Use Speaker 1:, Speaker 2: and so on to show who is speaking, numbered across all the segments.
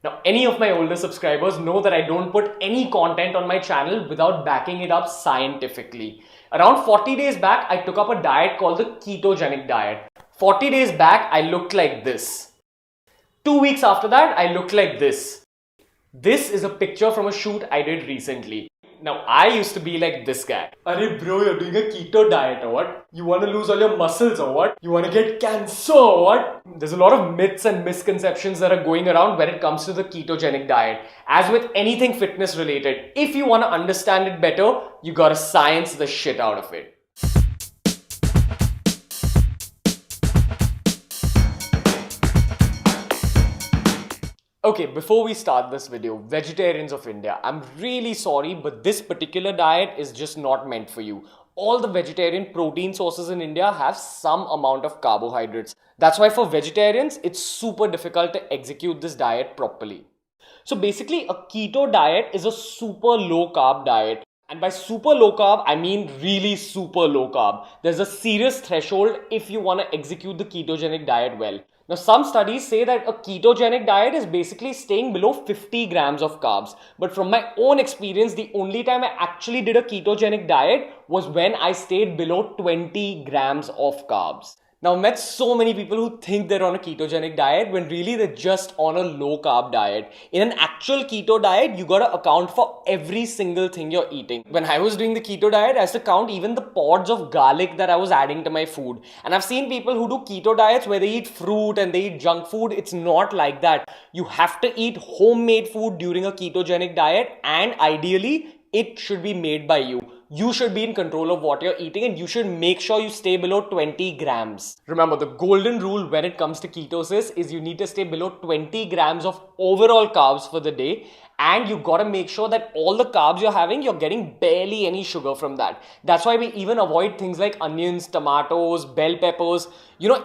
Speaker 1: Now, any of my older subscribers know that I don't put any content on my channel without backing it up scientifically. Around 40 days back, I took up a diet called the ketogenic diet. 40 days back, I looked like this. 2 weeks after that, I looked like this. This is a picture from a shoot I did recently. Now, I used to be like this guy. Arey bro, you're doing a keto diet or what? You want to lose all your muscles or what? You want to get cancer or what? There's a lot of myths and misconceptions that are going around when it comes to the ketogenic diet. As with anything fitness related, if you want to understand it better, you gotta science the shit out of it. Okay, before we start this video, vegetarians of India, I'm really sorry, but this particular diet is just not meant for you. All the vegetarian protein sources in India have some amount of carbohydrates. That's why for vegetarians, it's super difficult to execute this diet properly. So basically, a keto diet is a super low carb diet. And by super low carb, I mean really super low carb. There's a serious threshold if you want to execute the ketogenic diet well. Now, some studies say that a ketogenic diet is basically staying below 50 grams of carbs. But from my own experience, the only time I actually did a ketogenic diet was when I stayed below 20 grams of carbs. Now, I've met so many people who think they're on a ketogenic diet when really they're just on a low carb diet. In an actual keto diet, you gotta account for every single thing you're eating. When I was doing the keto diet, I used to count even the pods of garlic that I was adding to my food. And I've seen people who do keto diets where they eat fruit and they eat junk food. It's not like that. You have to eat homemade food during a ketogenic diet, and ideally, it should be made by you. You should be in control of what you're eating, and you should make sure you stay below 20 grams. Remember, the golden rule when it comes to ketosis is you need to stay below 20 grams of overall carbs for the day, and you gotta make sure that all the carbs you're having, you're getting barely any sugar from that. That's why we even avoid things like onions, tomatoes, bell peppers,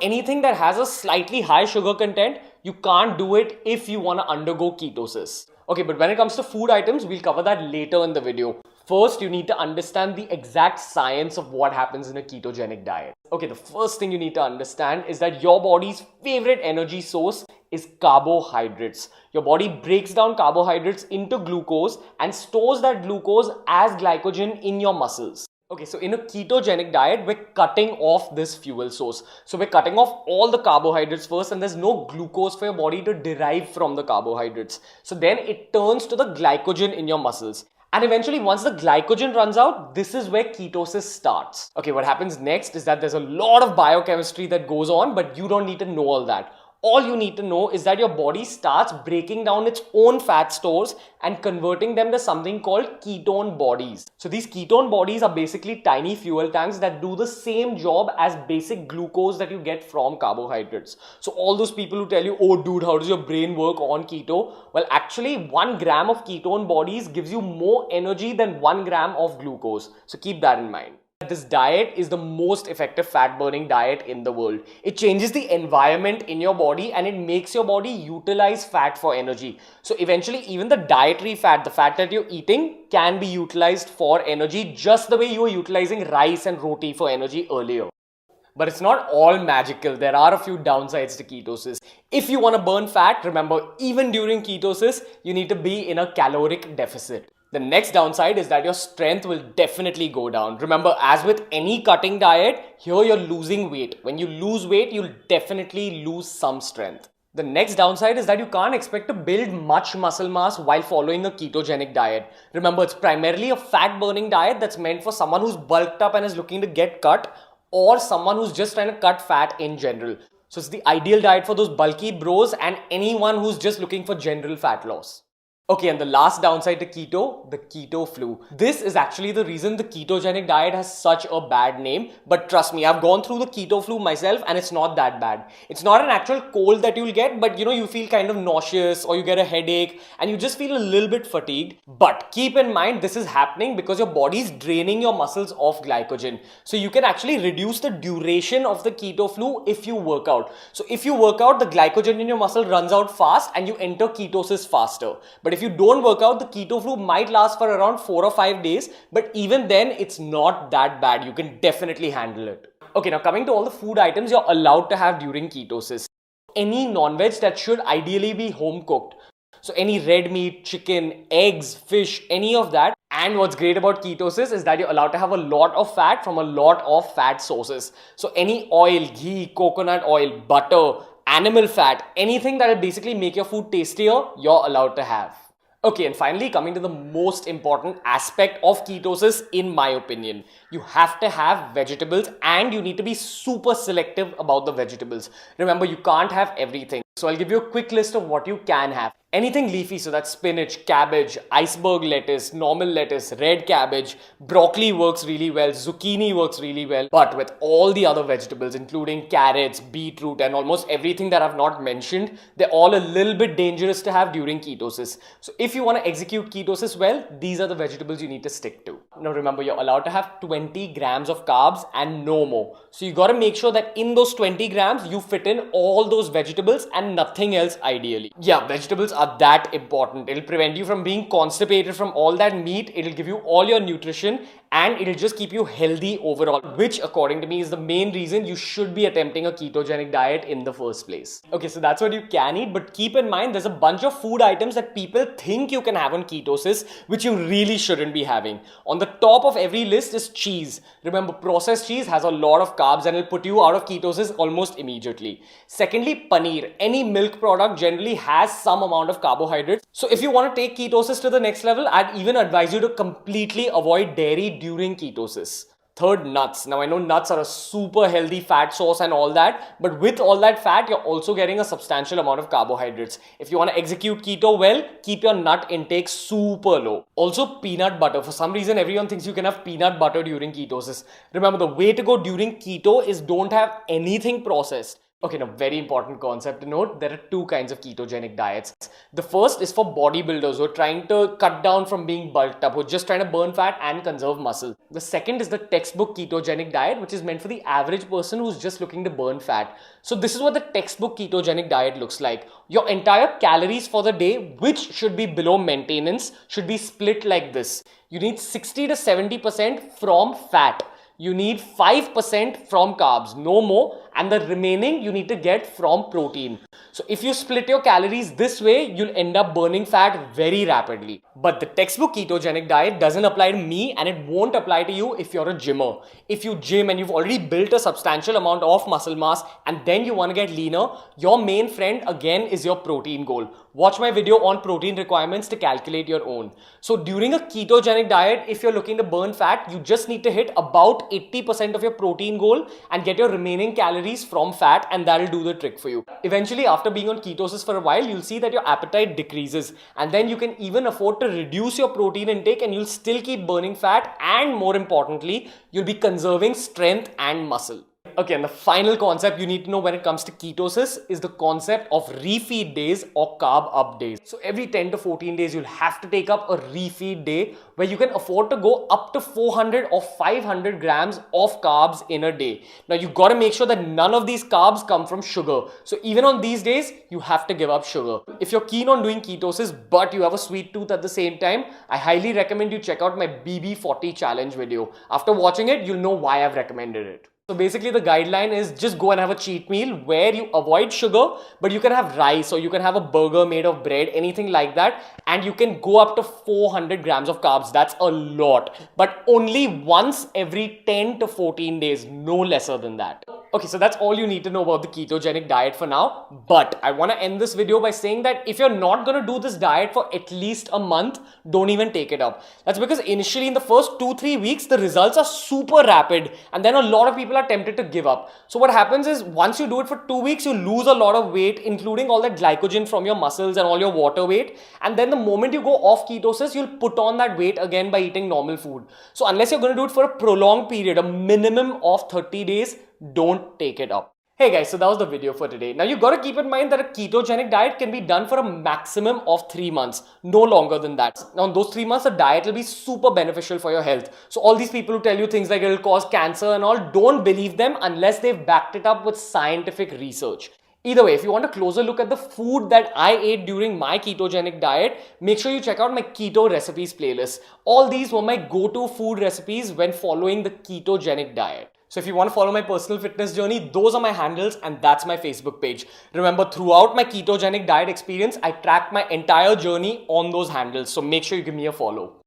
Speaker 1: anything that has a slightly high sugar content. You can't do it if you want to undergo ketosis. Okay, but when it comes to food items, we'll cover that later in the video. First, you need to understand the exact science of what happens in a ketogenic diet. Okay, the first thing you need to understand is that your body's favorite energy source is carbohydrates. Your body breaks down carbohydrates into glucose and stores that glucose as glycogen in your muscles. Okay, so in a ketogenic diet, we're cutting off this fuel source. So we're cutting off all the carbohydrates first, and there's no glucose for your body to derive from the carbohydrates. So then it turns to the glycogen in your muscles. And eventually, once the glycogen runs out, this is where ketosis starts. Okay, what happens next is that there's a lot of biochemistry that goes on, but you don't need to know all that. All you need to know is that your body starts breaking down its own fat stores and converting them to something called ketone bodies. So these ketone bodies are basically tiny fuel tanks that do the same job as basic glucose that you get from carbohydrates. So all those people who tell you, oh dude, how does your brain work on keto? Well, actually 1 gram of ketone bodies gives you more energy than 1 gram of glucose. So keep that in mind. This diet is the most effective fat burning diet in the world. It changes the environment in your body and it makes your body utilize fat for energy. So eventually even the dietary fat, the fat that you're eating, can be utilized for energy just the way you were utilizing rice and roti for energy earlier. But it's not all magical. There are a few downsides to ketosis. If you want to burn fat, remember, even during ketosis, you need to be in a caloric deficit. The next downside is that your strength will definitely go down. Remember, as with any cutting diet, here you're losing weight. When you lose weight, you'll definitely lose some strength. The next downside is that you can't expect to build much muscle mass while following a ketogenic diet. Remember, it's primarily a fat-burning diet that's meant for someone who's bulked up and is looking to get cut, or someone who's just trying to cut fat in general. So it's the ideal diet for those bulky bros and anyone who's just looking for general fat loss. Okay, and the last downside to keto, the keto flu. This is actually the reason the ketogenic diet has such a bad name. But trust me, I've gone through the keto flu myself and it's not that bad. It's not an actual cold that you'll get, but you feel kind of nauseous or you get a headache and you just feel a little bit fatigued. But keep in mind, this is happening because your body's draining your muscles of glycogen. So you can actually reduce the duration of the keto flu if you work out. So if you work out, the glycogen in your muscle runs out fast and you enter ketosis faster. But if you don't work out, the keto flu might last for around 4 or 5 days, but even then it's not that bad. You can definitely handle it. Okay, now coming to all the food items you're allowed to have during ketosis. Any non-veg that should ideally be home cooked. So any red meat, chicken, eggs, fish, any of that. And what's great about ketosis is that you're allowed to have a lot of fat from a lot of fat sources. So any oil, ghee, coconut oil, butter, animal fat, anything that will basically make your food tastier, you're allowed to have. Okay, and finally, coming to the most important aspect of ketosis, in my opinion, you have to have vegetables and you need to be super selective about the vegetables. Remember, you can't have everything. So I'll give you a quick list of what you can have. Anything leafy, so that's spinach, cabbage, iceberg lettuce, normal lettuce, red cabbage, broccoli works really well, zucchini works really well. But with all the other vegetables, including carrots, beetroot, and almost everything that I've not mentioned, they're all a little bit dangerous to have during ketosis. So if you want to execute ketosis well, these are the vegetables you need to stick to. Now remember, you're allowed to have 20 grams of carbs and no more. So you got to make sure that in those 20 grams, you fit in all those vegetables and nothing else ideally. Yeah, vegetables are that important. It'll prevent you from being constipated from all that meat. It'll give you all your nutrition and it'll just keep you healthy overall, which according to me is the main reason you should be attempting a ketogenic diet in the first place. Okay, so that's what you can eat, but keep in mind there's a bunch of food items that people think you can have on ketosis, which you really shouldn't be having. On the top of every list is cheese. Remember, processed cheese has a lot of carbs and it'll put you out of ketosis almost immediately. Secondly, paneer. Any milk product generally has some amount of carbohydrates. So if you want to take ketosis to the next level, I'd even advise you to completely avoid dairy during ketosis. Third, nuts. Now I know nuts are a super healthy fat source and all that, but with all that fat, you're also getting a substantial amount of carbohydrates. If you want to execute keto well, keep your nut intake super low. Also, peanut butter. For some reason, everyone thinks you can have peanut butter during ketosis. Remember, the way to go during keto is don't have anything processed. Okay, now very important concept to note, there are two kinds of ketogenic diets. The first is for bodybuilders who are trying to cut down from being bulked up, who are just trying to burn fat and conserve muscle. The second is the textbook ketogenic diet, which is meant for the average person who's just looking to burn fat. So this is what the textbook ketogenic diet looks like. Your entire calories for the day, which should be below maintenance, should be split like this. You need 60 to 70% from fat. You need 5% from carbs, no more, and the remaining you need to get from protein. So if you split your calories this way, you'll end up burning fat very rapidly. But the textbook ketogenic diet doesn't apply to me and it won't apply to you if you're a gymmer. If you gym and you've already built a substantial amount of muscle mass and then you want to get leaner, your main friend again is your protein goal. Watch my video on protein requirements to calculate your own. So during a ketogenic diet, if you're looking to burn fat, you just need to hit about 80% of your protein goal and get your remaining calories from fat, and that'll do the trick for you. Eventually, after being on ketosis for a while, you'll see that your appetite decreases, and then you can even afford to reduce your protein intake and you'll still keep burning fat, and more importantly, you'll be conserving strength and muscle. Okay, and the final concept you need to know when it comes to ketosis is the concept of refeed days or carb up days. So every 10 to 14 days, you'll have to take up a refeed day where you can afford to go up to 400 or 500 grams of carbs in a day. Now, you got to make sure that none of these carbs come from sugar. So even on these days, you have to give up sugar. If you're keen on doing ketosis, but you have a sweet tooth at the same time, I highly recommend you check out my BB40 challenge video. After watching it, you'll know why I've recommended it. So basically the guideline is just go and have a cheat meal where you avoid sugar, but you can have rice or you can have a burger made of bread, anything like that. And you can go up to 400 grams of carbs. That's a lot, but only once every 10 to 14 days, no lesser than that. Okay, so that's all you need to know about the ketogenic diet for now. But I want to end this video by saying that if you're not going to do this diet for at least a month, don't even take it up. That's because initially in the first 2-3 weeks, the results are super rapid. And then a lot of people are tempted to give up. So what happens is once you do it for 2 weeks, you lose a lot of weight, including all that glycogen from your muscles and all your water weight. And then the moment you go off ketosis, you'll put on that weight again by eating normal food. So unless you're going to do it for a prolonged period, a minimum of 30 days, don't take it up. Hey guys, so that was the video for today. Now you got to keep in mind that a ketogenic diet can be done for a maximum of 3 months, no longer than that. Now in those 3 months, the diet will be super beneficial for your health. So all these people who tell you things like it'll cause cancer and all, don't believe them unless they've backed it up with scientific research. Either way, if you want a closer look at the food that I ate during my ketogenic diet, make sure you check out my keto recipes playlist. All these were my go-to food recipes when following the ketogenic diet. So if you want to follow my personal fitness journey, those are my handles and that's my Facebook page. Remember, throughout my ketogenic diet experience, I tracked my entire journey on those handles. So make sure you give me a follow.